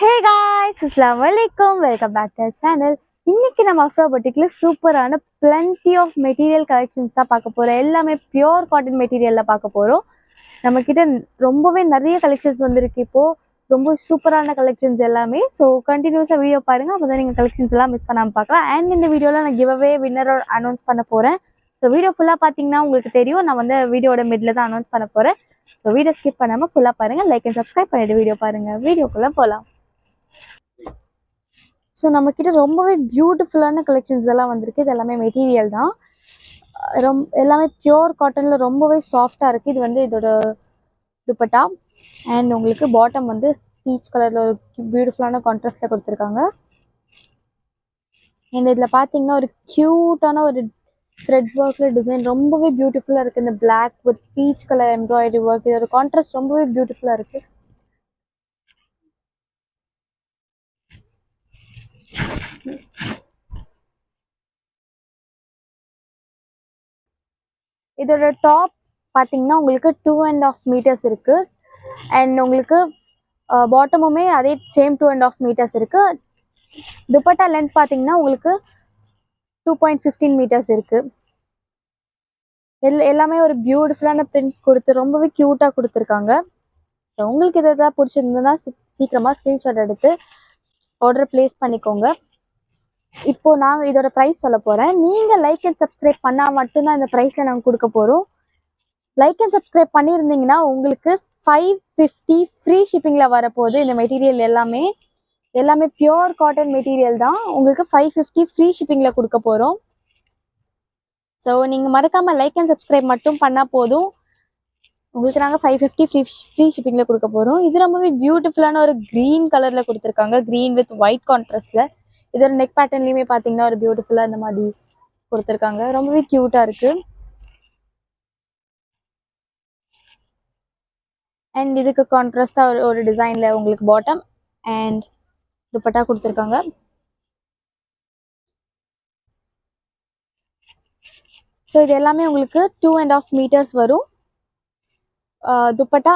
Hey guys, Assalamualaikum. Welcome back to our channel. இன்னைக்கு நம்ம அஃப்ரா பொட்டிக்ல சூப்பரான plenty of மெட்டீரியல் கலெக்ஷன்ஸ் தான் பார்க்க போறோம். எல்லாமே பியூர் காட்டன் மெட்டீரியல்ல பார்க்க போறோம். நம்ம கிட்ட ரொம்பவே நிறைய கலெக்ஷன்ஸ் வந்திருக்கு இப்போ. ரொம்ப சூப்பரான கலெக்ஷன்ஸ் எல்லாமே. ஸோ கண்டினியூஸா வீடியோ பாருங்க. அப்பதான் நீங்க கலெக்ஷன்ஸ் எல்லாம் மிஸ் பண்ணாம பார்க்கலாம். அண்ட் இந்த வீடியோல நான் கிவ் அவே வின்னர் அனௌன்ஸ் பண்ண போறேன். ஸோ வீடியோ ஃபுல்லா பாத்தீங்கன்னா உங்களுக்கு தெரியும். நான் வந்து வீடியோட மிட்ல தான் அனௌன்ஸ் பண்ண போறேன். ஸோ வீடியோ ஸ்கிப் பண்ணாம ஃபுல்லா பாருங்க. லைக் அண்ட் சப்ஸ்கிரைப் பண்ணிட்டு வீடியோ பாருங்க. வீடியோக்குள்ள போலாம். ஸோ நம்மக்கிட்ட ரொம்பவே பியூட்டிஃபுல்லான கலெக்ஷன்ஸ் எல்லாம் வந்திருக்கு. இது எல்லாமே மெட்டீரியல் தான். எல்லாமே பியூர் காட்டனில் ரொம்பவே சாஃப்டாக இருக்குது. இது வந்து இதோட துப்பட்டா. அண்ட் உங்களுக்கு பாட்டம் வந்து பீச் கலரில் ஒரு பியூட்டிஃபுல்லான கான்ட்ராஸ்டில் கொடுத்துருக்காங்க. அண்ட் இதில் பார்த்தீங்கன்னா ஒரு க்யூட்டான ஒரு த்ரெட் ஒர்க்கில் டிசைன் ரொம்பவே பியூட்டிஃபுல்லாக இருக்குது. இந்த black with peach colour embroidery work, இதோட கான்ட்ராஸ்ட் ரொம்பவே பியூட்டிஃபுல்லாக இருக்குது. இதோட டாப் பார்த்தீங்கன்னா உங்களுக்கு 2.5 meters இருக்கு. அண்ட் உங்களுக்கு பாட்டமுமே அதே சேம் 2.5 meters இருக்கு. துப்பட்டா லென்த் பார்த்தீங்கன்னா உங்களுக்கு 2.15 meters இருக்கு. எல்லாமே ஒரு பியூட்டிஃபுல்லான பிரிண்ட் கொடுத்து ரொம்பவே க்யூட்டாக கொடுத்துருக்காங்க. ஸோ உங்களுக்கு இதை தான் பிடிச்சிருந்ததுன்னா சீக்கிரமாக ஸ்க்ரீன்ஷாட் எடுத்து ஆர்டர் பிளேஸ் பண்ணிக்கோங்க. இப்போ நாங்கள் இதோட ப்ரைஸ் சொல்ல போகிறேன். நீங்கள் லைக் அண்ட் சப்ஸ்கிரைப் பண்ணால் மட்டும்தான் இந்த ப்ரைஸில் நாங்கள் கொடுக்க போகிறோம். லைக் அண்ட் சப்ஸ்கிரைப் பண்ணியிருந்தீங்கன்னா உங்களுக்கு 550 ஃப்ரீ ஷிப்பிங்கில் வரப்போகுது. இந்த மெட்டீரியல் எல்லாமே பியூர் காட்டன் மெட்டீரியல் தான். உங்களுக்கு 550 ஃப்ரீ ஷிப்பிங்கில் கொடுக்க போகிறோம். ஸோ நீங்கள் மறக்காமல் லைக் அண்ட் சப்ஸ்கிரைப் மட்டும் பண்ணால் போதும். உங்களுக்கு நாங்கள் 550 ஃப்ரீ ஷிப்பிங்கில் கொடுக்க போகிறோம். இது ரொம்பவே பியூட்டிஃபுல்லான ஒரு க்ரீன் கலரில் கொடுத்துருக்காங்க. க்ரீன் வித் ஒயிட் கான்ட்ராஸ்டில். இதோட நெக் பேட்டர்ன்லையுமே பார்த்தீங்கன்னா ஒரு பியூட்டிஃபுல்லாக இந்த மாதிரி கொடுத்துருக்காங்க. ரொம்பவே க்யூட்டாக இருக்குது. அண்ட் இதுக்கு கான்ட்ராஸ்டாக ஒரு டிசைனில் உங்களுக்கு பாட்டம் அண்ட் துப்பட்டா கொடுத்துருக்காங்க. ஸோ இது எல்லாமே உங்களுக்கு 2.5 meters வரும். துப்பட்டா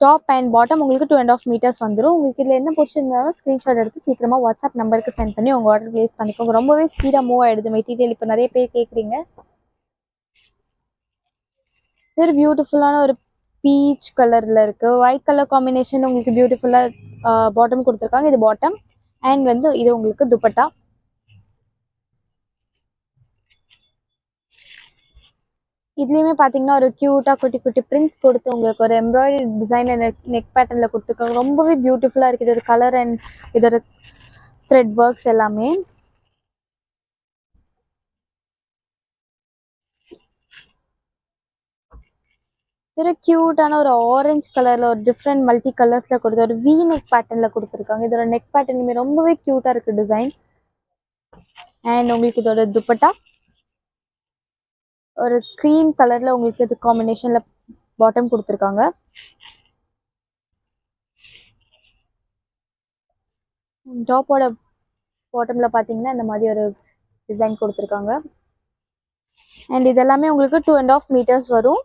டாப் அண்ட் பாட்டம் உங்களுக்கு 2.5 meters வந்துடும். உங்களுக்கு இதில் என்ன பிடிச்சிருந்தாலும் ஸ்க்ரீன்ஷாட் எடுத்து சீக்கிரமாக வாட்ஸ்அப் நம்பருக்கு சென்ட் பண்ணி உங்கள் ஆர்டர் ப்ளேஸ் பண்ணிக்கோங்க. ரொம்பவே ஸ்பீடாக மூவ் ஆகிடுது மெட்டீரியல். இப்போ நிறைய பேர் கேட்குறீங்க. இது ஒரு பியூட்டிஃபுல்லான ஒரு பீச் கலரில் இருக்குது. ஒயிட் கலர் காம்பினேஷன் உங்களுக்கு பியூட்டிஃபுல்லாக பாட்டம் கொடுத்துருக்காங்க. இது பாட்டம் அண்ட் வந்து இது உங்களுக்கு துப்பட்டா. இதுலேயுமே பார்த்தீங்கன்னா ஒரு க்யூட்டாக குட்டி குட்டி பிரிண்ட்ஸ் கொடுத்து உங்களுக்கு ஒரு எம்ப்ராய்டரி டிசைனில் நெக் பேட்டர்னில் கொடுத்துருக்காங்க. ரொம்பவே பியூட்டிஃபுல்லாக இருக்குது. இதோட கலர் அண்ட் இதோட த்ரெட் ஒர்க்ஸ் எல்லாமே. இது க்யூட்டான ஒரு ஆரஞ்சு கலரில் ஒரு டிஃப்ரெண்ட் மல்டி கலர்ஸில் கொடுத்து ஒரு வி நெக் பேட்டர்னில் கொடுத்துருக்காங்க. இதோட நெக் பேட்டர்னுமே ரொம்பவே க்யூட்டாக இருக்குது டிசைன். அண்ட் உங்களுக்கு இதோட துப்பட்டா ஒரு க்ரீம் கலரில் உங்களுக்கு இது காம்பினேஷனில் பாட்டம் கொடுத்துருக்காங்க. டாப்போட பாட்டமில் பார்த்தீங்கன்னா இந்த மாதிரி ஒரு டிசைன் கொடுத்துருக்காங்க. அண்ட் இதெல்லாமே உங்களுக்கு 2.5 meters வரும்.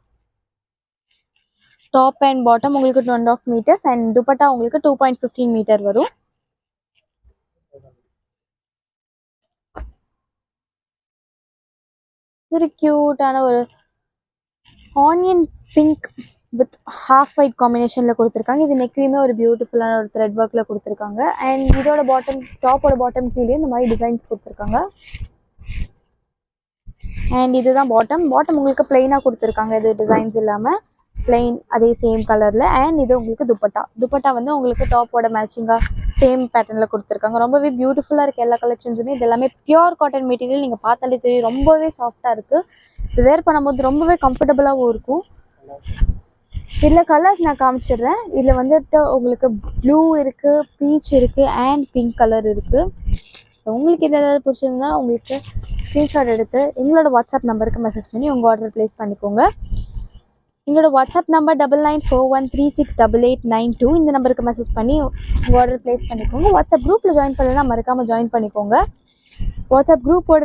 டாப் அண்ட் பாட்டம் உங்களுக்கு 2.5 meters அண்ட் துப்பட்டா உங்களுக்கு 2.15 meter வரும். இது க்யூட்டான ஒரு onion pink with half white காம்பினேஷனில் கொடுத்துருக்காங்க. இது நெக்லையுமே ஒரு பியூட்டிஃபுல்லான ஒரு த்ரெட் ஒர்க்கில் கொடுத்துருக்காங்க. அண்ட் இதோட டாப்போட பாட்டம் கீழே இந்த மாதிரி டிசைன்ஸ் கொடுத்துருக்காங்க. அண்ட் இதுதான் பாட்டம் உங்களுக்கு பிளெயினாக கொடுத்துருக்காங்க. இது டிசைன்ஸ் இல்லாமல் பிளெயின் அதே சேம் கலரில். அண்ட் இது உங்களுக்கு துப்பட்டா வந்து உங்களுக்கு டாப்போட மேட்சிங்காக சேம் பேட்டர்னில் கொடுத்துருக்காங்க. ரொம்பவே பியூட்டிஃபுல்லாக இருக்குது எல்லா கலெக்ஷன்ஸுமே. இது எல்லாமே பியூர் காட்டன் மெட்டீரியல். நீங்கள் பார்த்தாலே தெரியும் ரொம்பவே சாஃப்டாக இருக்குது. இது வேர் பண்ணும்போது ரொம்பவே கம்ஃபர்டபுளாகவும் இருக்கும். இதில் கலர்ஸ் நான் காமிச்சிடுறேன். இதில் வந்துட்டு உங்களுக்கு ப்ளூ இருக்குது, பீச் இருக்குது அண்ட் பிங்க் கலர் இருக்குது. ஸோ உங்களுக்கு இது ஏதாவது பிடிச்சிருந்தா உங்களுக்கு ஸ்க்ரீன்ஷாட் எடுத்து எங்களோட வாட்ஸ்அப் நம்பருக்கு மெசேஜ் பண்ணி உங்கள் ஆர்டர் ப்ளேஸ் பண்ணிக்கோங்க. எங்களோட வாட்ஸ்அப் நம்பர் 9941368892. இந்த நம்பருக்கு மெசேஜ் பண்ணி உங்கள் ஆர்டர் ப்ளேஸ் பண்ணிக்கோங்க. வாட்ஸ்அப் குரூப்பில் ஜாயின் பண்ணலாம், மறக்காமல் ஜாயின் பண்ணிக்கோங்க. வாட்ஸ்அப் குரூப்போட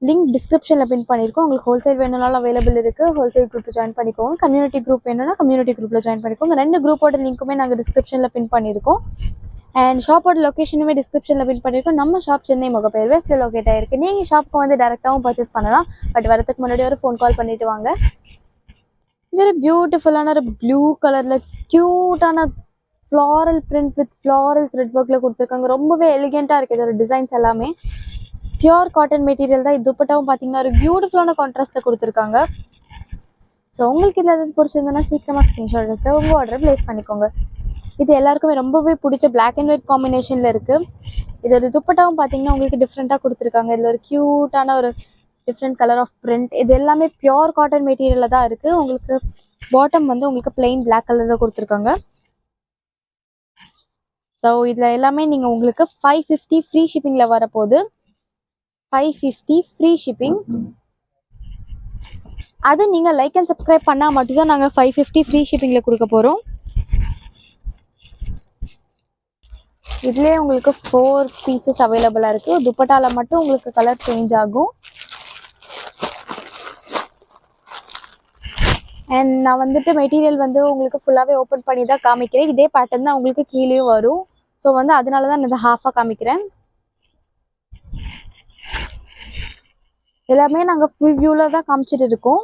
லிங்க் டிஸ்கிரிப்ஷனில் பின் பண்ணியிருக்கோம். உங்களுக்கு ஹோல்சேல் வேணும்னாலும் அவைலபிள் இருக்குது. ஹோல்சேல் குரூப்பில் ஜாயின் பண்ணிக்கோங்க. கம்யூனிட்டி குரூப் வேணும்னா கம்யூனிட்டி குரூப்பில் ஜாயின் பண்ணிக்கோங்க. 2 குரூப்போட லிங்க்குமே நாங்கள் டிஸ்கிரிப்ஷனில் பின் பண்ணியிருக்கோம். அண்ட் ஷாப்போட லொக்கேஷனுமே டிஸ்கிரிப்ஷனில் பின் பண்ணியிருக்கோம். நம்ம ஷாப் சென்னை முகப்பேர் வெஸ்ட்டில் லொக்கேட் ஆகிருக்கு. நீங்கள் ஷாப்புக்கு வந்து டேரெக்டாகவும் பர்ச்சேஸ் பண்ணலாம். பட் வரதுக்கு முன்னாடி ஒரு ஃபோன் கால் பண்ணிவிட்டு வாங்க. இது ஒரு பியூட்டிஃபுல்லான ஒரு ப்ளூ கலரில் க்யூட்டான floral print with floral thread ஒர்க்கில் கொடுத்துருக்காங்க. ரொம்பவே எலிகெண்ட்டாக இருக்குது இதோட டிசைன்ஸ் எல்லாமே. பியூர் காட்டன் மெட்டீரியல் தான். இது துப்பட்டாவும் பார்த்தீங்கன்னா ஒரு பியூட்டிஃபுல்லான கான்ட்ராஸ்ட்டை கொடுத்துருக்காங்க. ஸோ உங்களுக்கு இதில் எதாவது பிடிச்சிருந்ததுன்னா சீக்கிரமாக ஸ்க்ரீன்ஷாட் எடுத்து உங்கள் ஆர்டரை ப்ளேஸ் பண்ணிக்கோங்க. இது எல்லாருக்குமே ரொம்பவே பிடிச்ச பிளாக் அண்ட் ஒயிட் காம்பினேஷனில் இருக்குது. இதோட துப்பட்டாவும் பார்த்தீங்கன்னா உங்களுக்கு டிஃப்ரெண்ட்டாக கொடுத்துருக்காங்க. இதில் ஒரு க்யூட்டான ஒரு டிஃப்ரெண்ட் கலர் ஆஃப் பிரிண்ட். இது எல்லாமே பியூர் காட்டன் மெட்டீரியலில் தான் இருக்குது. உங்களுக்கு பாட்டம் வந்து உங்களுக்கு பிளெயின் பிளாக் கலரில் கொடுத்துருக்காங்க. ஸோ இதில் எல்லாமே நீங்கள் உங்களுக்கு 550 ஃப்ரீ ஷிப்பிங்கில் வரப்போகுது. 550 ஃப்ரீ ஷிப்பிங். அது நீங்கள் லைக் அண்ட் சப்ஸ்கிரைப் பண்ணால் மட்டும்தான் நாங்கள் 550 ஃப்ரீ ஷிப்பிங்கில் கொடுக்க போகிறோம். இதுலேயே உங்களுக்கு 4 பீசஸ் அவைலபிளாக இருக்குது. துப்பட்டாவில் மட்டும் உங்களுக்கு கலர் சேஞ்ச் ஆகும். அண்ட் நான் வந்துட்டு மெட்டீரியல் வந்து உங்களுக்கு ஃபுல்லாகவே ஓப்பன் பண்ணி தான் காமிக்கிறேன். இதே பேட்டர்ன் தான் உங்களுக்கு கீழே வரும். ஸோ வந்து அதனால தான் நான் இதை ஹாஃபாக காமிக்கிறேன். எல்லாமே நாங்கள் ஃபுல் வியூவில் தான் காமிச்சிட்டு இருக்கோம்.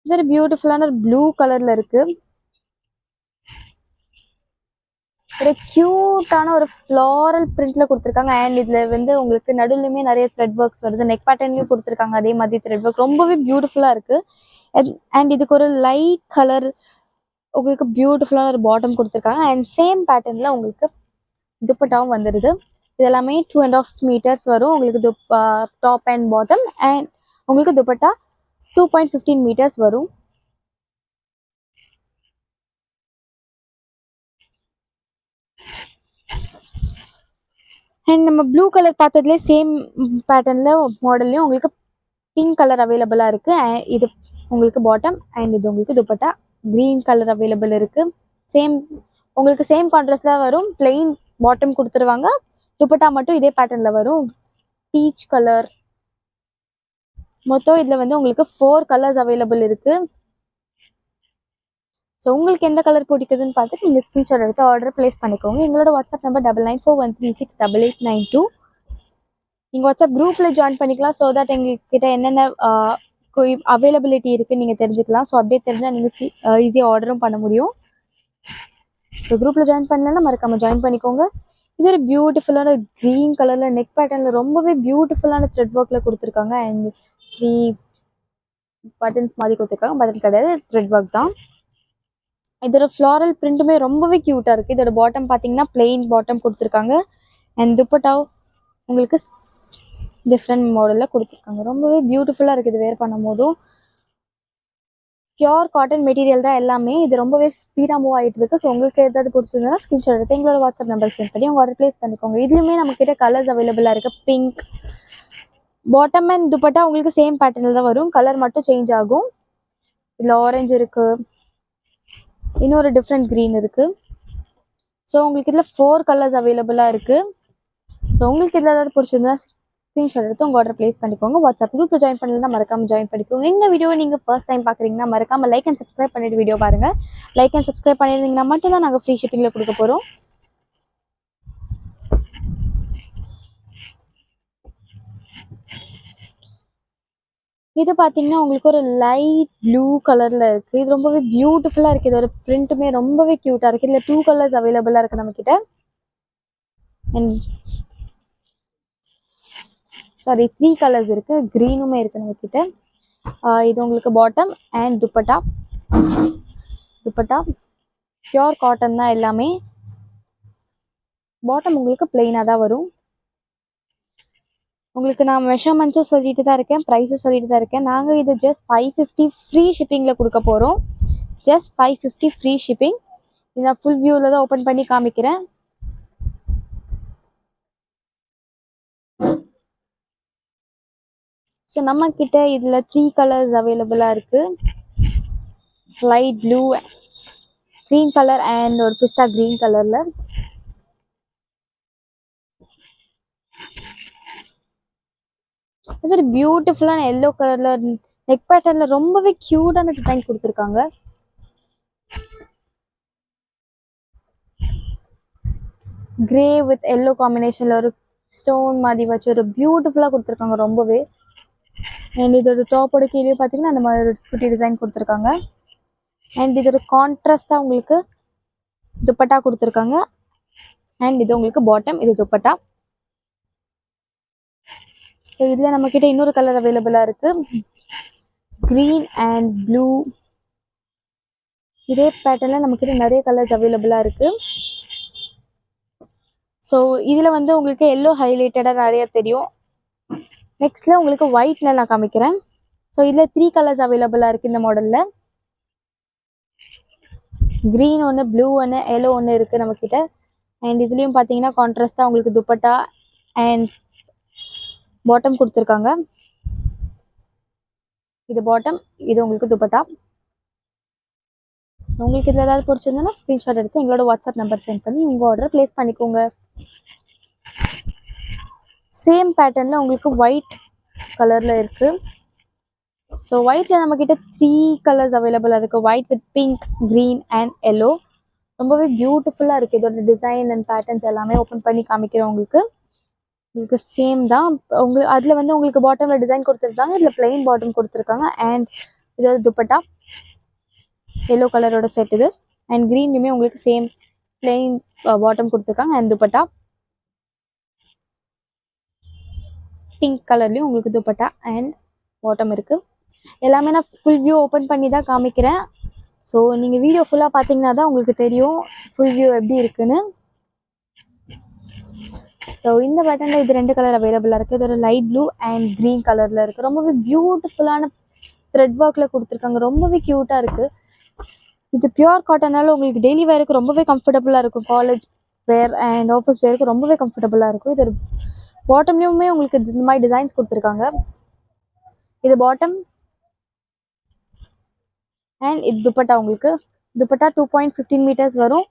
இது ஒரு பியூட்டிஃபுல்லான ஒரு ப்ளூ கலரில் இருக்குது. ஒரு க்யூட்டான ஒரு ஃப்ளாரல் பிரிண்ட்டில் கொடுத்துருக்காங்க. அண்ட் இதில் வந்து உங்களுக்கு நடுவுலையுமே நிறைய த்ரெட் ஒர்க்ஸ் வருது. நெக் பேட்டர்ன்லேயும் கொடுத்துருக்காங்க அதே மாதிரி த்ரெட் ஒர்க். ரொம்பவே பியூட்டிஃபுல்லாக இருக்குது. அண்ட் இதுக்கு ஒரு லைட் கலர் உங்களுக்கு பியூட்டிஃபுல்லான ஒரு பாட்டம் கொடுத்துருக்காங்க. அண்ட் சேம் பேட்டர்னில் உங்களுக்கு துப்பட்டாவும் வந்துடுது. இது எல்லாமே 2.5 மீட்டர்ஸ் வரும் உங்களுக்கு டாப் அண்ட் பாட்டம். அண்ட் உங்களுக்கு துப்பட்டா 2.15 மீட்டர்ஸ் வரும். அண்ட் நம்ம ப்ளூ கலர் பார்த்ததுலேயே சேம் பேட்டர்னில் மாடல்லையும் உங்களுக்கு பிங்க் கலர் அவைலபிளாக இருக்குது. இது உங்களுக்கு பாட்டம் அண்ட் இது உங்களுக்கு துப்பட்டா க்ரீன் கலர் அவைலபிள் இருக்குது. உங்களுக்கு சேம் கான்ட்ராஸ்டில் வரும். பிளெயின் பாட்டம் கொடுத்துருவாங்க. துப்பட்டா மட்டும் இதே பேட்டர்னில் வரும். Peach colour. மொத்தம் இதில் வந்து உங்களுக்கு 4 கலர்ஸ் அவைலபிள் இருக்குது. ஸோ உங்களுக்கு எந்த கலர் பிடிக்குதுன்னு பார்த்துட்டு நீங்கள் ஸ்க்ரீன்ஷாட் எடுத்து ஆர்டர் ப்ளேஸ் பண்ணிக்கோங்க. எங்களோட வாட்ஸ்அப் நம்பர் 9941368892. நீங்கள் வாட்ஸ்அப் குரூப்பில் ஜாயின் பண்ணிக்கலாம். ஸோ தட் எங்கள்கிட்ட என்னென்ன அவைலபிலிட்டி இருக்குதுன்னு நீங்கள் தெரிஞ்சுக்கலாம். ஸோ அப்படியே தெரிஞ்சால் நீங்கள் ஈஸியாக ஆர்டரும் பண்ண முடியும். ஸோ குரூப்பில் ஜாயின் பண்ணலன்னா மறக்காமல் ஜாயின் பண்ணிக்கோங்க. இது ஒரு பியூட்டிஃபுல்லான க்ரீன் கலரில் நெக் பேட்டர்னில் ரொம்பவே பியூட்டிஃபுல்லான த்ரெட் ஒர்க்கில் கொடுத்துருக்காங்க. அண்ட் 3 பட்டன்ஸ் மாதிரி கொடுத்துருக்காங்க. பட்டன் கிடையாது, த்ரெட் ஒர்க் தான். இதோட ஃப்ளாரல் பிரிண்ட்டுமே ரொம்பவே க்யூட்டாக இருக்குது. இதோட பாட்டம் பார்த்தீங்கன்னா பிளெயின் பாட்டம் கொடுத்துருக்காங்க. அண்ட் துப்பட்டா உங்களுக்கு டிஃப்ரெண்ட் மாடலில் கொடுத்துருக்காங்க. ரொம்பவே பியூட்டிஃபுல்லாக இருக்குது இது வேர் பண்ணும் போதும். பியூர் காட்டன் மெட்டீரியல் தான் எல்லாமே. இது ரொம்பவே ஸ்பீடாக மூவ் ஆகிட்டு இருக்குது. ஸோ உங்களுக்கு ஏதாவது பிடிச்சிருந்தா ஸ்க்ரீன்ஷாட் எடுத்து எங்களோட வாட்ஸ்அப் நம்பர் சென்ட் பண்ணி உங்கள் ஆர்டர் ப்ளேஸ் பண்ணிக்கோங்க. இதுலேயுமே நம்மக்கிட்ட கலர்ஸ் அவைலபிளாக இருக்குது. பிங்க் பாட்டம் அண்ட் துப்பட்டா உங்களுக்கு சேம் பேட்டர்னில் தான் வரும். கலர் மட்டும் சேஞ்ச் ஆகும். இதில் ஆரஞ்சு இருக்குது, இன்னொரு டிஃப்ரெண்ட் க்ரீன் இருக்குது. ஸோ உங்களுக்கு இதில் 4 கலர்ஸ் அவைலபிளாக இருக்குது. ஸோ உங்களுக்கு இதில் ஏதாவது பிடிச்சிருந்தா ஸ்க்ரீன்ஷாட் எடுத்து உங்கள் ஆர்டர் ப்ளேஸ் பண்ணிக்கோங்க. வாட்ஸ்அப் குரூப்பில் ஜாயின் பண்ணலன்னா மறக்காமல் ஜாயின் பண்ணிக்கோங்க. இந்த வீடியோ நீங்கள் ஃபர்ஸ்ட் டைம் பார்க்குறீங்கன்னா மறக்காமல் லைக் அண்ட் சப்ஸ்கிரைப் பண்ணிட்டு வீடியோ பாருங்கள். லைக் அண்ட் சப்ஸ்கிரைப் பண்ணியிருந்தீங்கன்னா மட்டும் தான் நாங்கள் ஃப்ரீ ஷிப்பிங்கில் கொடுக்க போகிறோம். இது பார்த்தீங்கன்னா உங்களுக்கு ஒரு லைட் ப்ளூ கலரில் இருக்குது. இது ரொம்பவே பியூட்டிஃபுல்லாக இருக்குது. இதோட பிரிண்ட்டுமே ரொம்பவே க்யூட்டாக இருக்குது. இதில் 2 கலர்ஸ் அவைலபிளாக இருக்குது நம்மக்கிட்ட. அண்ட் 3 கலர்ஸ் இருக்குது. க்ரீனுமே இருக்குது நம்மக்கிட்ட. இது உங்களுக்கு bottom and dupatta pure cotton தான் எல்லாமே. பாட்டம் உங்களுக்கு பிளெயினாக தான் வரும். உங்களுக்கு நான் மெஷர்மெண்ட்ஸும் சொல்லிட்டு தான் இருக்கேன், ப்ரைஸும் சொல்லிட்டு தான் இருக்கேன். நாங்கள் இது ஜஸ்ட் 550 ஃப்ரீ ஷிப்பிங்கில் கொடுக்க போகிறோம். Just 550 free shipping. இது நான் ஃபுல் வியூவில் தான் ஓப்பன் பண்ணி காமிக்கிறேன். ஸோ நம்மக்கிட்ட இதில் 3 கலர்ஸ் அவைலபிளாக இருக்குது. Light blue, green colour and ஒரு பிஸ்தா க்ரீன் கலரில். இது ஒரு பியூட்டிஃபுல்லான எல்லோ கலர்ல நெக் பேட்டர்ன்ல ரொம்பவே கியூட்டான டிசைன் கொடுத்துருக்காங்க. கிரே வித் எல்லோ காம்பினேஷன்ல ஒரு ஸ்டோன் மாதிரி வச்சு ஒரு பியூட்டிஃபுல்லா கொடுத்துருக்காங்க ரொம்பவே. அண்ட் இதோட டாப்போட கீழே பார்த்தீங்கன்னா அந்த மாதிரி ஒரு குட்டி டிசைன் கொடுத்துருக்காங்க. அண்ட் இதோட கான்ட்ராஸ்டா உங்களுக்கு துப்பட்டா கொடுத்துருக்காங்க. அண்ட் இது உங்களுக்கு பாட்டம், இது துப்பட்டா. ஸோ இதில் நம்மக்கிட்ட இன்னொரு கலர் அவைலபிளாக இருக்கு, க்ரீன் அண்ட் ப்ளூ. இதே பேட்டர்ல நம்மக்கிட்ட நிறைய கலர்ஸ் அவைலபிளாக இருக்கு. ஸோ இதில் வந்து உங்களுக்கு எல்லோ ஹைலைட்டடாக நிறைய தெரியும். நெக்ஸ்ட்ல உங்களுக்கு ஒயிட்ல நான் காமிக்கிறேன். ஸோ இதில் 3 கலர்ஸ் அவைலபிளாக இருக்குது இந்த மாடலில். க்ரீன் ஒன்று, ப்ளூ ஒன்று, எல்லோ ஒன்று இருக்குது நம்மக்கிட்ட. அண்ட் இதுலேயும் பார்த்தீங்கன்னா கான்ட்ராஸ்டாக உங்களுக்கு துப்பட்டா அண்ட் பாட்டம் கொடுத்துருக்காங்க. இது பாட்டம், இது உங்களுக்கு துப்பட்டா. ஸோ உங்களுக்கு இதில் ஏதாவது பிடிச்சிருந்ததுன்னா ஸ்க்ரீன்ஷாட் எடுத்து எங்களோட வாட்ஸ்அப் நம்பர் சென்ட் பண்ணி உங்கள் ஆர்டரை ப்ளேஸ் பண்ணிக்கோங்க. சேம் பேட்டர்னில் உங்களுக்கு ஒயிட் கலரில் இருக்குது. ஸோ ஒயிட்டில் நம்மக்கிட்ட 3 கலர்ஸ் அவைலபிளாக இருக்குது, white with pink, green and yellow. ரொம்பவே பியூட்டிஃபுல்லாக இருக்குது. இதோட டிசைன் அண்ட் பேட்டர்ன்ஸ் எல்லாமே ஓப்பன் பண்ணி காமிக்கிறேன் உங்களுக்கு சேம் தான். உங்களுக்கு அதில் வந்து உங்களுக்கு பாட்டமில் டிசைன் கொடுத்துருக்காங்க, இதில் பிளெயின் பாட்டம் கொடுத்துருக்காங்க. அண்ட் இதோட துப்பட்டா எல்லோ கலரோட செட் இது. அண்ட் க்ரீன்லையுமே உங்களுக்கு சேம் பிளெயின் பாட்டம் கொடுத்துருக்காங்க அண்ட் துப்பட்டா. பிங்க் கலர்லேயும் உங்களுக்கு துப்பட்டா அண்ட் பாட்டம் இருக்குது. எல்லாமே நான் ஃபுல் வியூ ஓப்பன் பண்ணி தான் காமிக்கிறேன். ஸோ நீங்கள் வீடியோ ஃபுல்லாக பார்த்தீங்கன்னா தான் உங்களுக்கு தெரியும் ஃபுல் வியூ எப்படி இருக்குன்னு. ஸோ இந்த பேட்டர்னில் இது 2 கலர் அவைலபிளாக இருக்குது. இது ஒரு லைட் ப்ளூ அண்ட் க்ரீன் கலரில் இருக்குது. ரொம்பவே பியூட்டிஃபுல்லான த்ரெட் ஒர்க்கில் கொடுத்துருக்காங்க, ரொம்பவே க்யூட்டாக இருக்குது. இது பியூர் காட்டனால உங்களுக்கு டெய்லி வேருக்கு ரொம்பவே கம்ஃபர்டபுளாக இருக்கும். காலேஜ் வேர் அண்ட் ஆஃபீஸ் வேருக்கு ரொம்பவே கம்ஃபர்டபுளாக இருக்கும். இது ஒரு பாட்டம்லேயுமே உங்களுக்கு இந்த மாதிரி டிசைன்ஸ் கொடுத்துருக்காங்க. இது பாட்டம் அண்ட் இது துப்பட்டா. உங்களுக்கு துப்பட்டா 2.15 மீட்டர்ஸ் வரும்.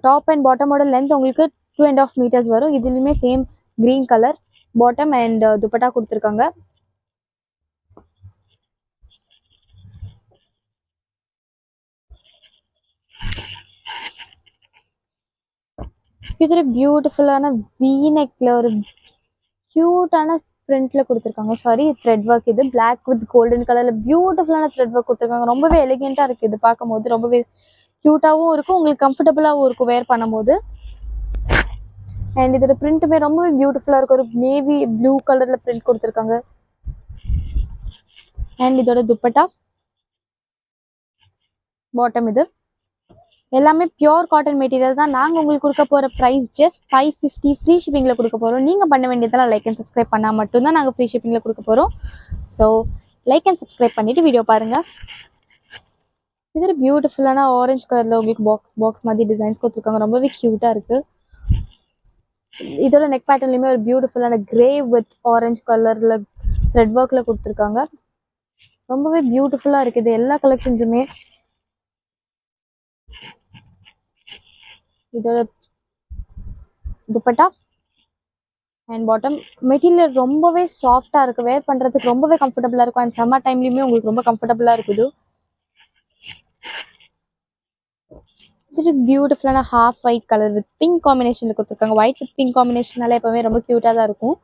டாப் அண்ட் பாட்டமோட லென்த் உங்களுக்கு 2.5 மீட்டர்ஸ் வரும். இதுலேயுமே same green colour bottom and dupatta கொடுத்துருக்காங்க. இது ஒரு பியூட்டிஃபுல்லான வீநெக்ல ஒரு க்யூட்டான பிரிண்ட்ல கொடுத்துருக்காங்க. Sorry, thread work. இது பிளாக் வித் கோல்டன் கலர்ல பியூட்டிஃபுல்லான த்ரெட் ஒர்க் கொடுத்துருக்காங்க. ரொம்பவே எலிகென்ட்டாக இருக்குது. இது பார்க்கும்போது ரொம்பவே க்யூட்டாகவும் இருக்கும், உங்களுக்கு கம்ஃபர்டபுளாகவும் இருக்கும் வேர் பண்ணும்போது. அண்ட் இதோட பிரிண்ட்டுமே ரொம்பவே பியூட்டிஃபுல்லாக இருக்கும். ஒரு நேவி ப்ளூ கலரில் பிரிண்ட் கொடுத்துருக்காங்க. அண்ட் இதோட துப்பட்டா பாட்டம். இது எல்லாமே பியோர் காட்டன் மெட்டீரியல் தான். நாங்கள் உங்களுக்கு கொடுக்க போகிற ப்ரைஸ் ஜஸ்ட் 550 ஃப்ரீ ஷிப்பிங்கில் கொடுக்க போகிறோம். நீங்கள் பண்ண வேண்டியதெல்லாம் லைக் அண்ட் சப்ஸ்கிரைப் பண்ணால் மட்டும்தான் நாங்கள் ஃப்ரீ ஷிப்பிங்கில் கொடுக்க போகிறோம். ஸோ லைக் அண்ட் சப்ஸ்கிரைப் பண்ணிவிட்டு வீடியோ பாருங்கள். இது ஒரு பியூட்டிஃபுல்லான ஆரஞ்சு கலரில் உங்களுக்கு பாக்ஸ் மாதிரி டிசைன்ஸ் கொடுத்துருக்காங்க, ரொம்பவே க்யூட்டாக இருக்குது. இதோட நெக் பேட்டர்ன்லையுமே ஒரு பியூட்டிஃபுல்லான கிரே வித் ஆரஞ்சு கலரில் த்ரெட் ஒர்க்கில் கொடுத்துருக்காங்க. ரொம்பவே பியூட்டிஃபுல்லாக இருக்குது எல்லா கலெக்ஷன்ஸுமே. இதோட துப்பட்டா அண்ட் பாட்டம் மெட்டீரியல் ரொம்பவே சாஃப்டாக இருக்குது, வேர் பண்ணுறதுக்கு ரொம்பவே கம்ஃபர்டபுளாக இருக்கும். அண்ட் சம்மர் டைம்லேயுமே உங்களுக்கு ரொம்ப கம்ஃபர்டபுளாக இருக்குது. இது பியூட்டிஃபுல்லான half white colour with pink காம்பினேஷனில் கொடுத்துருக்காங்க. ஒயிட் வித் பிங்க் காம்பினேஷனால எப்போவுமே ரொம்ப க்யூட்டாக தான் இருக்கும்.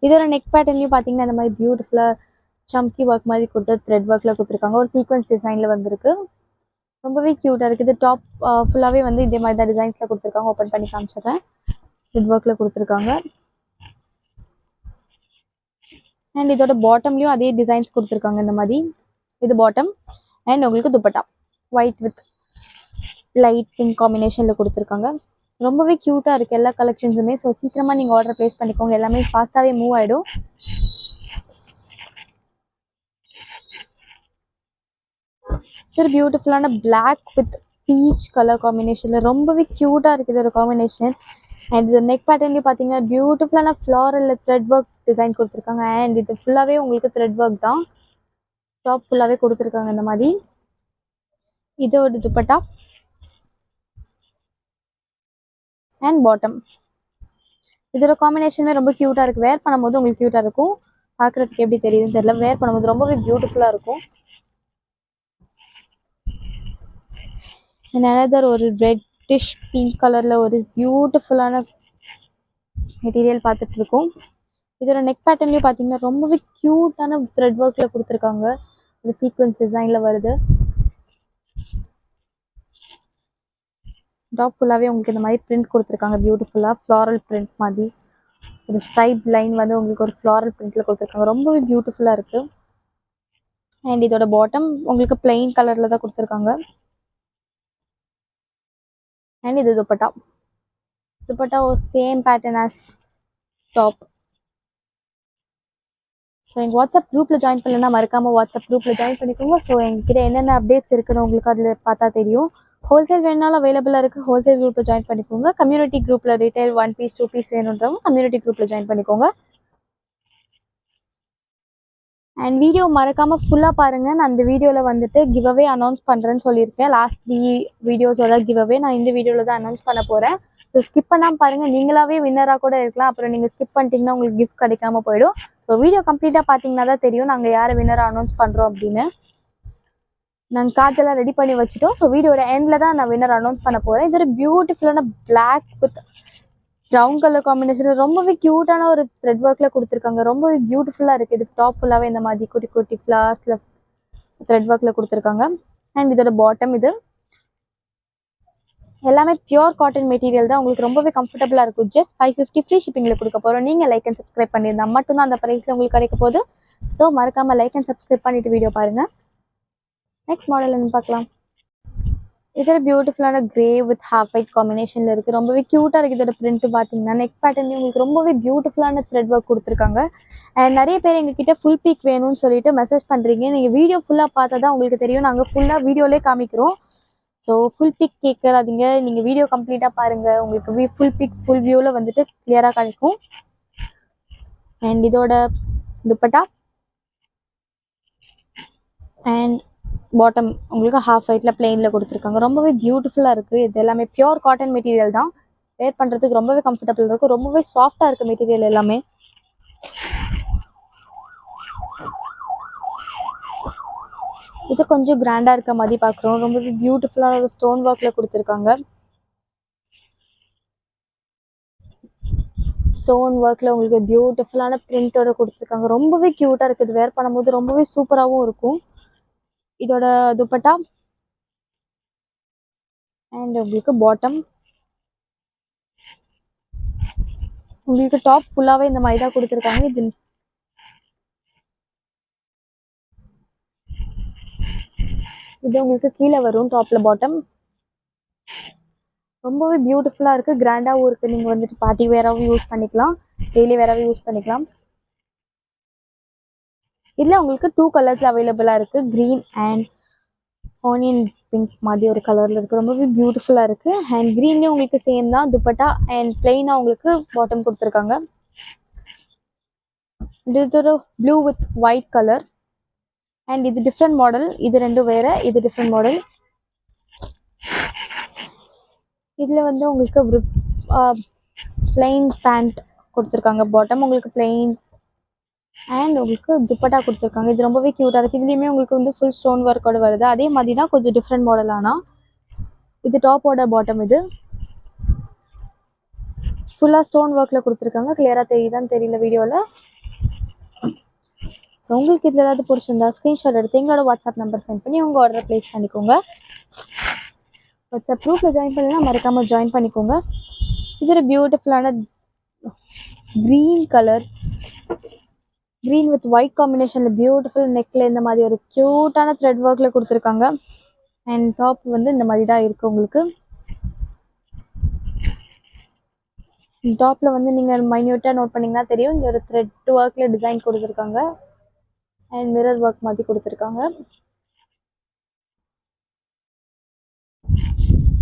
இதோட நெக் பேட்டர்ன்லையும் பார்த்தீங்கன்னா இந்த மாதிரி பியூட்டிஃபுல்லாக சம்கி ஒர்க் மாதிரி கொடுத்து த்ரெட் ஒர்க்கில் கொடுத்துருக்காங்க. ஒரு சீக்வன்ஸ் டிசைனில் வந்திருக்கு, ரொம்பவே க்யூட்டாக இருக்குது. இது டாப் ஃபுல்லாகவே வந்து இதே மாதிரி தான் டிசைன்ஸில் கொடுத்துருக்காங்க. ஓப்பன் பண்ணி காமிச்சிடுறேன். த்ரெட் ஒர்க்கில் கொடுத்துருக்காங்க. அண்ட் இதோட பாட்டம்லேயும் அதே டிசைன்ஸ் கொடுத்துருக்காங்க இந்த மாதிரி. இது பாட்டம் அண்ட் உங்களுக்கு dupatta white with light pink காம்பினேஷனில் கொடுத்துருக்காங்க. ரொம்பவே க்யூட்டாக இருக்குது எல்லா கலெக்ஷன்ஸுமே. ஸோ சீக்கிரமாக நீங்கள் ஆர்டர் ப்ளேஸ் பண்ணிக்கோங்க, எல்லாமே ஃபாஸ்ட்டாகவே மூவ் ஆகிடும். இது பியூட்டிஃபுல்லான பிளாக் வித் பீச் கலர் காம்பினேஷனில் ரொம்பவே க்யூட்டாக இருக்குது இதோட காம்பினேஷன். அண்ட் இது நெக் பேட்டர்ன்லேயும் பார்த்தீங்கன்னா பியூட்டிஃபுல்லான ஃப்ளாரலில் த்ரெட் ஒர்க் டிசைன் கொடுத்துருக்காங்க. அண்ட் இது ஃபுல்லாகவே உங்களுக்கு த்ரெட் ஒர்க் தான், டாப் ஃபுல்லாகவே கொடுத்துருக்காங்க இந்த மாதிரி. இது ஒரு துப்பட்டா அண்ட் பாட்டம். இதோட காம்பினேஷனுமே ரொம்ப க்யூட்டாக இருக்குது, வேர் பண்ணும்போது உங்களுக்கு க்யூட்டாக இருக்கும். பார்க்குறதுக்கு எப்படி தெரியுதுன்னு தெரியல, வேர் பண்ணும்போது ரொம்பவே பியூட்டிஃபுல்லாக இருக்கும். another ஒரு ரெட்டிஷ் பிங்க் கலரில் ஒரு பியூட்டிஃபுல்லான மெட்டீரியல் பார்த்துட்டு இருக்கோம். இதோட நெக் பேட்டர்ன்லேயும் பார்த்தீங்கன்னா ரொம்பவே க்யூட்டான த்ரெட் ஒர்க்கில் கொடுத்துருக்காங்க. ஒரு சீக்வன்ஸ் டிசைனில் வருது. டாப் ஃபுல்லாகவே உங்களுக்கு இந்த மாதிரி பிரிண்ட் கொடுத்துருக்காங்க. பியூட்டிஃபுல்லாக ஃப்ளாரல் பிரிண்ட் மாதிரி ஒரு ஸ்ட்ரைப் லைன் வந்து உங்களுக்கு ஒரு ஃப்ளாரல் பிரிண்ட்டில் கொடுத்துருக்காங்க. ரொம்பவே பியூட்டிஃபுல்லாக இருக்குது. அண்ட் இதோட பாட்டம் உங்களுக்கு பிளெயின் கலரில் தான் கொடுத்துருக்காங்க. அண்ட் இது dupatta. Dupatta same pattern as top. So எங்கள் வாட்ஸ்அப் குரூப்பில் ஜாயின் பண்ணலன்னா மறக்காமல் வாட்ஸ்அப் குரூப்பில் ஜாயின் பண்ணிக்கோங்க. ஸோ எங்ககிட்ட என்னென்ன அப்டேட்ஸ் இருக்குன்னு உங்களுக்கு அதில் பார்த்தா தெரியும். ஹோல்சேல் வேணுனாலும் அவைலபிளாக இருக்குது. ஹோல்சேல் குரூப்பில் ஜாயின் பண்ணிக்கோங்க. கம்யூனிட்டி குரூப்பில் ரீட்டைல் 1 பீஸ் 2 பீஸ் வேணுன்றவங்க கம்யூனிட்டி குரூப்பில் ஜாயின் பண்ணிக்கோங்க. அண்ட் வீடியோ மறக்காமல் ஃபுல்லாக பாருங்கள். நான் அந்த வீடியோவில் வந்துட்டு கிவ்அவே அனௌன்ஸ் பண்ணுறேன்னு சொல்லியிருக்கேன். லாஸ்ட் 3 வீடியோஸோட கிவ்அவே நான் இந்த வீடியோவில் தான் அனௌன்ஸ் பண்ண போகிறேன். ஸோ ஸ்கிப் பண்ணாமல் பாருங்கள். நீங்களாவே வின்னராக கூட இருக்கலாம். அப்புறம் நீங்கள் ஸ்கிப் பண்ணிட்டீங்கன்னா உங்களுக்கு கிஃப்ட் கிடைக்காம போயிடும். ஸோ வீடியோ கம்ப்ளீட்டாக பார்த்தீங்கன்னா தான் தெரியும் நாங்கள் யாரை வின்னராக அனௌன்ஸ் பண்ணுறோம் அப்படின்னு. நாங்கள் கார்டெல்லாம் ரெடி பண்ணி வச்சுட்டோம். ஸோ வீடியோட எண்டில் தான் நான் வின்னர் அனௌன்ஸ் பண்ண போகிறேன். இது ஒரு பியூட்டிஃபுல்லான பிளாக் வித் ப்ரௌன் கலர் காம்பினேஷனில் ரொம்பவே க்யூட்டான ஒரு த்ரெட் ஒர்க்கில் கொடுத்துருக்காங்க. ரொம்பவே பியூட்டிஃபுல்லாக இருக்குது. இது டாப் ஃபுல்லாகவே இந்த மாதிரி குட்டி குட்டி ஃப்ளார்ஸில் த்ரெட் ஒர்க்கில் கொடுத்துருக்காங்க. அண்ட் இதோட பாட்டம் இது எல்லாமே பியூர் காட்டன் மெட்டீரியல் தான். உங்களுக்கு ரொம்பவே கம்ஃபர்டபுளாக இருக்கும். ஜஸ்ட் 550 ஃப்ரீ ஷிப்பிங்கில் கொடுக்க போகிறோம். நீங்கள் லைக் அண்ட் சப்ஸ்கிரைப் பண்ணியிருந்தால் மட்டும்தான் அந்த ப்ரைஸில் உங்களுக்கு கிடைக்க போகுது. ஸோ மறக்காமல் லைக் அண்ட் சப்ஸ்கிரைப் பண்ணிவிட்டு வீடியோ பாருங்கள். நெக்ஸ்ட் மாடல் என்ன பார்க்கலாம். இதோட பியூட்டிஃபுல்லான கிரே வித் ஹாஃப் ஒயிட் காம்பினேஷனில் இருக்குது. ரொம்பவே க்யூட்டாக இருக்குது. இதோட பிரிண்ட்டு பார்த்தீங்கன்னா நெக் பேட்டர்ன்லேயும் உங்களுக்கு ரொம்பவே பியூட்டிஃபுல்லான த்ரெட் ஒர்க் கொடுத்துருக்காங்க. அண்ட் நிறைய பேர் எங்ககிட்ட ஃபுல் பீக் வேணும்னு சொல்லிட்டு மெசேஜ் பண்ணுறீங்க. நீங்கள் வீடியோ ஃபுல்லாக பார்த்தா தான் உங்களுக்கு தெரியும். நாங்கள் ஃபுல்லாக வீடியோலேயே காமிக்கிறோம். ஸோ ஃபுல் பிக் கேட்காதீங்க. நீங்கள் வீடியோ கம்ப்ளீட்டாக பாருங்கள். உங்களுக்கு ஃபுல் பிக் ஃபுல் வியூவில் வந்துட்டு கிளியராக கிடைக்கும். அண்ட் இதோட துப்பட்டா அண்ட் பாட்டம் உங்களுக்கு ஹாஃப் ஒயிட்டில் பிளெயினில் கொடுத்துருக்காங்க. ரொம்பவே பியூட்டிஃபுல்லாக இருக்குது. இது எல்லாமே பியூர் காட்டன் மெட்டீரியல் தான். வேர் பண்ணுறதுக்கு ரொம்பவே கம்ஃபர்டபுள் இருக்கும். ரொம்பவே சாஃப்டாக இருக்குது மெட்டீரியல் எல்லாமே. இது கொஞ்சம் கிராண்டாக இருக்க மாதிரி பார்க்குறோம். ரொம்பவே பியூட்டிஃபுல்லான ஒரு ஸ்டோன் ஒர்க்கில் கொடுத்துருக்காங்க. ஸ்டோன் ஒர்க்கில் உங்களுக்கு பியூட்டிஃபுல்லான பிரிண்டோட கொடுத்துருக்காங்க. ரொம்பவே க்யூட்டாக இருக்குது. வேர் பண்ணும்போது ரொம்பவே சூப்பராகவும் இருக்கும். இதோட துப்பட்டா அண்ட் உங்களுக்கு பாட்டம். உங்களுக்கு டாப் ஃபுல்லாகவே இந்த மாதிரி தான் கொடுத்துருக்காங்க. இது உங்களுக்கு கீழே வரும் டாப்பில் பாட்டம். ரொம்பவே பியூட்டிஃபுல்லாக இருக்குது. கிராண்டாகவும் இருக்குது. நீங்கள் வந்துட்டு பார்ட்டி வேராகவும் யூஸ் பண்ணிக்கலாம். டெய்லி வேராகவும் யூஸ் பண்ணிக்கலாம். இதில் உங்களுக்கு 2 கலர்ஸில் அவைலபிளாக இருக்குது. க்ரீன் அண்ட் ஆனியன் பிங்க் மாதிரி ஒரு கலரில் இருக்குது. ரொம்பவே பியூட்டிஃபுல்லாக இருக்குது. அண்ட் க்ரீன்லேயும் உங்களுக்கு சேம் தான் துப்பட்டா அண்ட் பிளெயினாக உங்களுக்கு பாட்டம் கொடுத்துருக்காங்க. இது ஒரு blue with white colour. And இது டிஃப்ரெண்ட் மாடல். இது ரெண்டும் வேறு. இது டிஃப்ரெண்ட் மாடல். இதில் வந்து உங்களுக்கு ஒரு பிளெயின் பேண்ட் கொடுத்துருக்காங்க. பாட்டம் உங்களுக்கு பிளெயின் அண்ட் உங்களுக்கு துப்பட்டா கொடுத்துருக்காங்க. இது ரொம்பவே க்யூட்டாக இருக்குது. இதுலேயுமே உங்களுக்கு வந்து ஃபுல் ஸ்டோன் ஒர்க்கோடு வருது. அதே மாதிரி தான் கொஞ்சம் டிஃப்ரெண்ட் மாடல். ஆனால் இது டாப்போட பாட்டம். இது ஃபுல்லாக ஸ்டோன் ஒர்க்கில் கொடுத்துருக்காங்க. கிளியராக தெரியுதான்னு தெரியல வீடியோவில். ஸோ உங்களுக்கு இதில் ஏதாவது பிடிச்சிருந்தா ஸ்க்ரீன்ஷாட் எடுத்து எங்களோட வாட்ஸ்அப் நம்பர் சென்ட் பண்ணி உங்கள் ஆர்டரை ப்ளேஸ் பண்ணிக்கோங்க. வாட்ஸ்அப் குரூப்பில் ஜாயின் பண்ணலாம் மறக்காமல் ஜாயின் பண்ணிக்கோங்க. இது ஒரு பியூட்டிஃபுல்லான green colour. Green with white காம்பினேஷனில் பியூட்டிஃபுல் நெக்கில் இந்த மாதிரி ஒரு க்யூட்டான த்ரெட் ஒர்க்கில் கொடுத்துருக்காங்க. அண்ட் டாப் வந்து இந்த மாதிரி தான் இருக்குது. உங்களுக்கு டாப்பில் வந்து நீங்கள் மைன்யூட்டாக நோட் பண்ணிங்கன்னா தெரியும். இங்கே ஒரு த்ரெட் ஒர்க்கில் டிசைன் கொடுத்துருக்காங்க அண்ட் மிரர் ஒர்க் மாதிரி கொடுத்துருக்காங்க.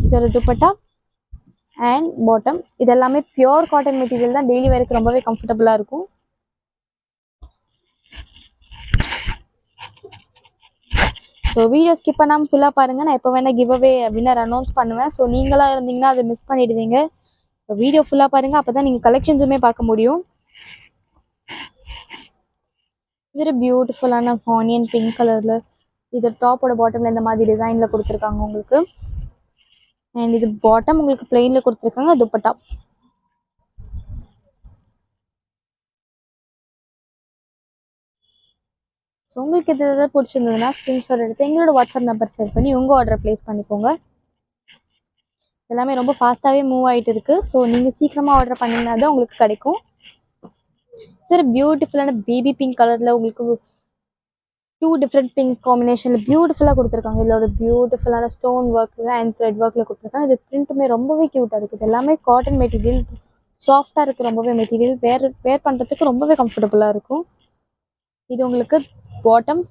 இது ஒரு துப்பட்டா அண்ட் பாட்டம். இது எல்லாமே பியூர் காட்டன் மெட்டீரியல் தான். டெய்லி வேருக்கு ரொம்பவே கம்ஃபர்டபுளாக இருக்கும். ஸோ வீடியோ ஸ்கிப் பண்ணாமல் ஃபுல்லாக பாருங்கள். நான் எப்போ வேணால் கிவ்அவே வின்னர் அனௌன்ஸ் பண்ணுவேன். ஸோ நீங்களாக இருந்தீங்கன்னா அதை மிஸ் பண்ணிடுவீங்க. ஸோ வீடியோ ஃபுல்லாக பாருங்கள். அப்போ தான் நீங்கள் கலெக்ஷன்ஸுமே பார்க்க முடியும். இது ஒரு பியூட்டிஃபுல்லான ஆனியன் பிங்க் கலரில் இது டாப்போட பாட்டமில் இந்த மாதிரி டிசைனில் கொடுத்துருக்காங்க உங்களுக்கு. அண்ட் இது பாட்டம் உங்களுக்கு பிளெயினில் கொடுத்துருக்காங்க. துப்பட்டா ஸோ உங்களுக்கு இது எதாவது பிடிச்சிருந்ததுன்னா ஸ்க்ரீன்ஷாட் எடுத்து எங்களோட வாட்ஸ்அப் நம்பர் சென்ட் பண்ணி உங்கள் ஆர்டரை ப்ளேஸ் பண்ணிக்கோங்க. எல்லாமே ரொம்ப ஃபாஸ்ட்டாகவே மூவ் ஆகிட்டு இருக்குது. ஸோ நீங்கள் சீக்கிரமாக ஆர்டர் பண்ணிங்கன்னா தான் உங்களுக்கு கிடைக்கும். இது ஒரு பியூட்டிஃபுல்லான பேபி பிங்க் கலரில் உங்களுக்கு 2 டிஃப்ரெண்ட் பிங்க் காம்பினேஷனில் பியூட்டிஃபுல்லாக கொடுத்துருக்காங்க. இதில் ஒரு பியூட்டிஃபுல்லான ஸ்டோன் ஒர்க்கில் அண்ட் த்ரெட் ஒர்க்கில் கொடுத்துருக்காங்க. இது பிரிண்ட்டுமே ரொம்பவே க்யூட்டாக இருக்குது. எல்லாமே காட்டன் மெட்டீரியல், சாஃப்டாக இருக்குது. ரொம்பவே மெட்டீரியல் வேர் பண்ணுறதுக்கு ரொம்பவே கம்ஃபர்டபுளாக இருக்கும். இது உங்களுக்கு பாட்டம்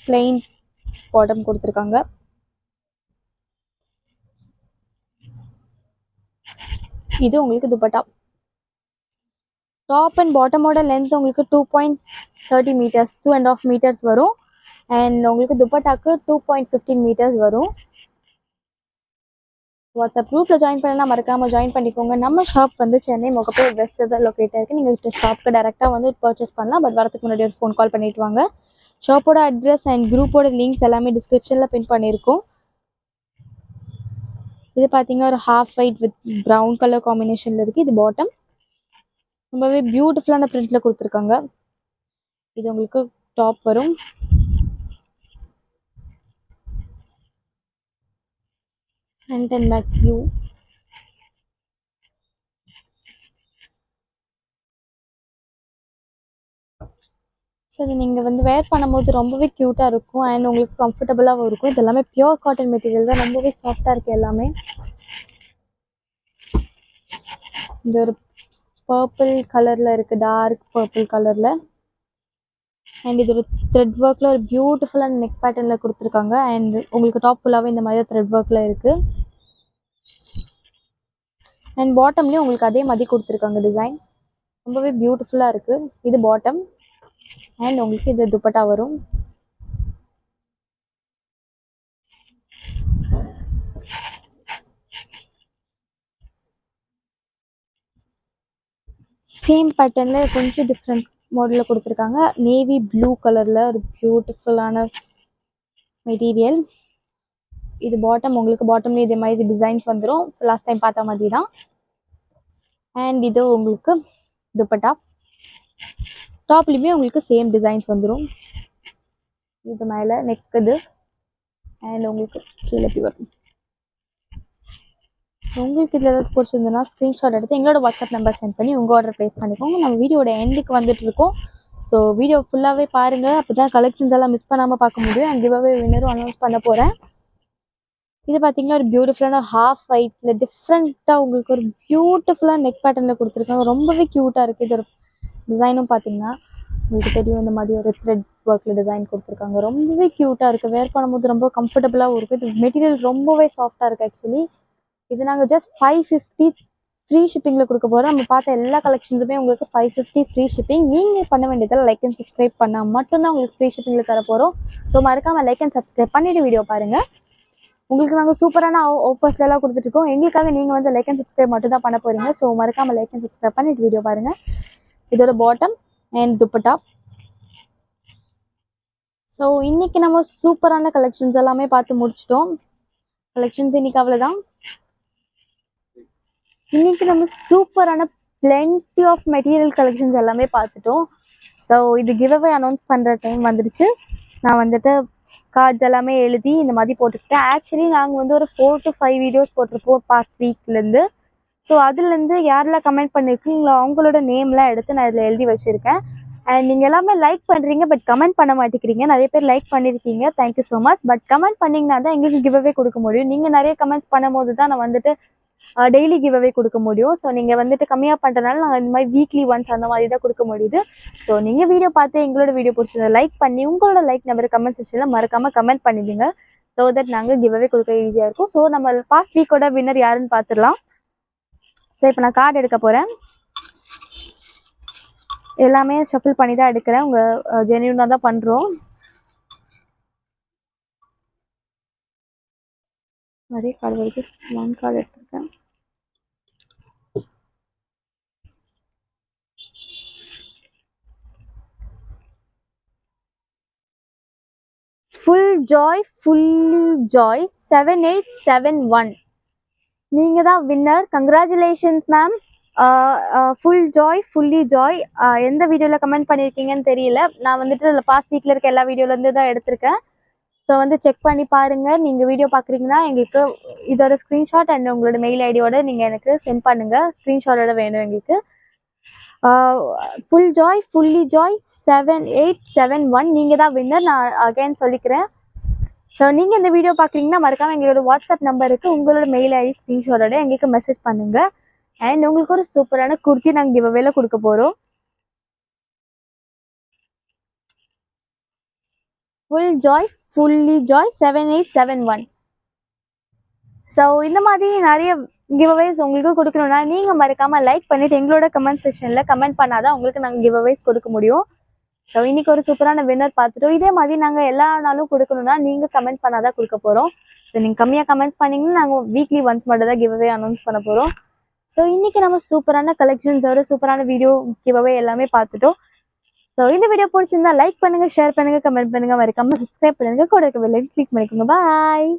பிளெயின் பாட்டம் கொடுத்துருக்காங்க. இது உங்களுக்கு துப்பட்டா. டாப் அண்ட் பாட்டமோட லென்த் உங்களுக்கு 2.30 மீட்டர்ஸ் 2.5 மீட்டர்ஸ் வரும். அண்ட் உங்களுக்கு துப்பட்டாக்கு 2.15 மீட்டர்ஸ் வரும். வாட்ஸ்அப் குரூப்பில் ஜாயின் பண்ணலாம், மறக்காமல் ஜாயின் பண்ணிக்கோங்க. நம்ம ஷாப் வந்து சென்னை முகப்பேர் வெஸ்ட் தான் லொக்கேட்டாக இருக்குது. நீங்கள் ஷாப்புக்கு டேரெக்டாக வந்து பர்ச்சேஸ் பண்ணலாம். பட் வரதுக்கு முன்னாடி ஒரு ஃபோன் கால் பண்ணிட்டு வாங்க. ஷாப்போட அட்ரஸ் அண்ட் குரூப்போட லிங்க்ஸ் எல்லாமே டிஸ்கிரிப்ஷனில் பின் பண்ணியிருக்கோம். இது பார்த்தீங்கன்னா ஒரு half white with brown colour காம்பினேஷனில் இருக்குது. இது பாட்டம் ரொம்பவே பியூட்டிஃபுல்லான பிரிண்டில் கொடுத்துருக்காங்க. இது உங்களுக்கு டாப் வரும். Front and back view. So இது நீங்கள் வந்து வேர் பண்ணும்போது ரொம்பவே க்யூட்டாக இருக்கும் அண்ட் உங்களுக்கு கம்ஃபர்டபுளாகவும் இருக்கும். இது எல்லாமே பியோர் காட்டன் மெட்டீரியல் தான், ரொம்பவே சாஃப்டாக இருக்குது எல்லாமே. இந்த ஒரு பர்பிள் கலரில் இருக்குது, டார்க் பர்பிள் கலரில். அண்ட் இது ஒரு த்ரெட் ஒர்க்கில் ஒரு பியூட்டிஃபுல்லான நெக் பேட்டர்னில் கொடுத்துருக்காங்க. அண்ட் உங்களுக்கு டாப் ஃபுல்லாகவே இந்த மாதிரி த்ரெட் ஒர்க்கில் இருக்குது. அண்ட் பாட்டம்லேயும் உங்களுக்கு அதே மாதிரி கொடுத்துருக்காங்க டிசைன். ரொம்பவே பியூட்டிஃபுல்லாக இருக்குது. இது பாட்டம் அண்ட் உங்களுக்கு இது துப்பட்டா வரும். சேம் பேட்டர்னில் கொஞ்சம் டிஃப்ரெண்ட் மாடலில் கொடுத்துருக்காங்க. நேவி ப்ளூ கலரில் ஒரு பியூட்டிஃபுல்லான மெட்டீரியல். இது பாட்டம் உங்களுக்கு பாட்டம்லேயே இதே மாதிரி டிசைன்ஸ் வந்துடும், லாஸ்ட் டைம் பார்த்த மாதிரி தான். அண்ட் இது உங்களுக்கு துப்பட்டா. டாப்லேயுமே உங்களுக்கு சேம் டிசைன்ஸ் வந்துடும். இது மேலே நெக்குது அண்ட் உங்களுக்கு கீழே இப்படி வரும். ஸோ உங்களுக்கு இதில் ஏதாவது பிடிச்சிருந்ததுன்னா ஸ்க்ரீன்ஷாட் எடுத்து எங்களோட வாட்ஸ்அப் நம்பர் சென்ட் பண்ணி உங்கள் ஆர்டர் ப்ளேஸ் பண்ணிக்கோங்க. நம்ம வீடியோட எண்டுக்கு வந்துட்டு இருக்கோம். ஸோ வீடியோ ஃபுல்லாகவே பாருங்கள், அப்போ தான் கலெக்ஷன்ஸ் எல்லாம் மிஸ் பண்ணாமல் பார்க்க முடியும். அண்ட் கிவ்அவே வின்னரும் அனௌன்ஸ் பண்ண போகிறேன். இது பார்த்தீங்கன்னா ஒரு பியூட்டிஃபுல்லான ஹாஃப் ஒயிட்டில் டிஃப்ரெண்ட்டாக உங்களுக்கு ஒரு பியூட்டிஃபுல்லாக நெக் பேட்டர்னில் கொடுத்துருக்காங்க. ரொம்பவே க்யூட்டாக இருக்குது. இது ஒரு டிசைனும் பார்த்தீங்கன்னா உங்களுக்கு தெரியும், இந்த மாதிரி ஒரு த்ரெட் ஒர்க்கில் டிசைன் கொடுத்துருக்காங்க. ரொம்பவே க்யூட்டாக இருக்குது. வேர் பண்ணும்போது ரொம்ப கம்ஃபர்டபுளாகவும் இருக்குது. இது மெட்டீரியல் ரொம்பவே சாஃப்டாக இருக்குது. ஆக்சுவலி இது நாங்கள் ஜஸ்ட் 550 ஃப்ரீ ஷிப்பிங்கில் கொடுக்க போகிறோம். நம்ம பார்த்த எல்லா கலெக்ஷன்ஸுமே உங்களுக்கு 550 ஃப்ரீ ஷிப்பிங். நீங்கள் பண்ண வேண்டியதில் லைக் அண்ட் சப்ஸ்கிரைப் பண்ணால் மட்டும்தான் உங்களுக்கு ஃப்ரீ ஷிப்பிங்கில் தர போகிறோம். ஸோ மறக்காமல் லைக் அண்ட் சப்ஸ்கிரைப் பண்ணிவிட்டு வீடியோ பாருங்கள். உங்களுக்கு நாங்கள் சூப்பரான ஆஃபர்ஸ்லாம் கொடுத்துட்ருக்கோம். எங்களுக்காக நீங்கள் வந்து லைக் அண்ட் சப்ஸ்கிரைப் மட்டும் தான் பண்ண போகிறீங்க. ஸோ மறக்காமல் லைக் அண்ட் சப்ஸ்கிரைப் பண்ணிவிட்டு வீடியோ பாருங்கள். இதோட பாட்டம் அண்ட் துப்பட்டா. ஸோ இன்றைக்கி நம்ம சூப்பரான கலெக்ஷன்ஸ் எல்லாமே பார்த்து முடிச்சிட்டோம். கலெக்ஷன்ஸ் இன்றைக்கி அவ்வளோதான். இன்றைக்கி நம்ம சூப்பரான பிளென்டி ஆஃப் மெட்டீரியல் கலெக்ஷன்ஸ் எல்லாமே பார்த்துட்டோம். ஸோ இது கிவ்அவே அனௌன்ஸ் பண்ணுற டைம் வந்துடுச்சு. நான் வந்துட்டு கார்ட்ஸ் எல்லாமே எழுதி இந்த மாதிரி போட்டுக்கிட்டேன். ஆக்சுவலி நாங்கள் வந்து ஒரு 4 to 5 வீடியோஸ் போட்டிருப்போம் பாஸ்ட் வீக்லேருந்து. ஸோ அதுலேருந்து யாரெல்லாம் கமெண்ட் பண்ணியிருக்கீங்களோ அவங்களோட நேம்லாம் எடுத்து நான் இதில் எழுதி வச்சுருக்கேன். அண்ட் நீங்கள் எல்லாமே லைக் பண்ணுறீங்க, பட் கமெண்ட் பண்ண மாட்டேங்கிறீங்க. நிறைய பேர் லைக் பண்ணியிருக்கீங்க, thank you so much. But comment பண்ணிங்கன்னா தான் எங்களுக்கு கிவ்அவே கொடுக்க முடியும். நீங்கள் நிறைய கமெண்ட்ஸ் பண்ணும்போது தான் நான் வந்துட்டு டெய்லி கிவ்அவே கொடுக்க முடியும். ஸோ நீங்கள் வந்துட்டு கம்மியாக பண்ணுறதுனால நாங்கள் இந்த மாதிரி வீக்லி ஒன்ஸ் அந்த மாதிரி தான் கொடுக்க முடியுது. ஸோ நீங்கள் வீடியோ பார்த்து எங்களோட வீடியோ பிடிச்சதை லைக் பண்ணி உங்களோட லைக் நம்பர் கமெண்ட் செக்ஷனில் மறக்காமல் கமெண்ட் பண்ணிடுங்க. ஸோ தட் நாங்கள் கிவ்அவே கொடுக்க ஈஸியாக இருக்கும். ஸோ நம்ம பாஸ்ட் வீக்கோட வின்னர் யாருன்னு பார்த்துடலாம். ஸோ இப்போ நான் கார்டு எடுக்க போகிறேன். எல்லாமே ஷஃபில் பண்ணி தான் எடுக்கிறேன். உங்கள் ஜென்யூனாக தான் பண்ணுறோம். நிறைய கார்டு வருது, 1 கார்டு எடுத்துருக்கேன். fully joy 7871 நீங்க தான் winner. Congratulations ma'am. fully joy எந்த வீடியோவில் கமெண்ட் பண்ணியிருக்கீங்கன்னு தெரியல. நான் வந்துட்டு பாஸ்ட் வீக்கில் இருக்க எல்லா வீடியோலேருந்து தான் எடுத்திருக்கேன். ஸோ வந்து செக் பண்ணி பாருங்கள். நீங்கள் வீடியோ பார்க்குறீங்கன்னா எங்களுக்கு இதோட ஸ்க்ரீன்ஷாட் அண்ட் உங்களோட மெயில் ஐடியோட நீங்கள் எனக்கு சென்ட் பண்ணுங்கள். ஸ்க்ரீன்ஷாட்டோட வேணும் எங்களுக்கு. fully joy 7871 நீங்கள் தான் வின்னர். நான் அகைன் சொல்லிக்கிறேன். ஸோ நீங்கள் இந்த வீடியோ பார்க்குறீங்கன்னா மறக்காமல் எங்களோட வாட்ஸ்அப் நம்பருக்கு உங்களோட மெயில் ஐடி ஸ்க்ரீன்ஷாட்டோட எங்களுக்கு மெசேஜ் பண்ணுங்கள். அண்ட் உங்களுக்கு ஒரு சூப்பரான குர்த்தி நாங்கள் கிவ்அவேல கொடுக்க போகிறோம். fully joy 7871. ஸோ இந்த மாதிரி நிறைய கிவ்அவேஸ் உங்களுக்கு கொடுக்கணும்னா நீங்கள் மறக்காமல் லைக் பண்ணிவிட்டு எங்களோட கமெண்ட் செக்ஷனில் கமெண்ட் பண்ணாதான் உங்களுக்கு நாங்கள் கிவ்அவேஸ் கொடுக்க முடியும். ஸோ இன்றைக்கி ஒரு சூப்பரான வின்னர் பார்த்துட்டோம். இதே மாதிரி நாங்கள் எல்லா நாளும் கொடுக்கணும்னா நீங்கள் கமெண்ட் பண்ணாதான் கொடுக்க போகிறோம். ஸோ நீங்கள் கம்மியாக கமெண்ட்ஸ் பண்ணிங்கன்னா நாங்கள் வீக்லி ஒன்ஸ் மட்டும் தான் கிவ்அவே அனௌன்ஸ் பண்ண போகிறோம். ஸோ இன்றைக்கி நம்ம சூப்பரான கலெக்ஷன்ஸோட சூப்பரான வீடியோ கிவ்அவே எல்லாமே பார்த்துட்டோம். ஸோ இந்த வீடியோ பிடிச்சிருந்தா லைக் பண்ணுங்கள், ஷேர் பண்ணுங்கள், கமெண்ட் பண்ணுங்கள், மறக்காமல் சப்ஸ்கிரைப் பண்ணுங்கள், கூட இருக்க பெல் ஐக்கனை கிளிக் பண்ணிக்கோங்க. பாய்.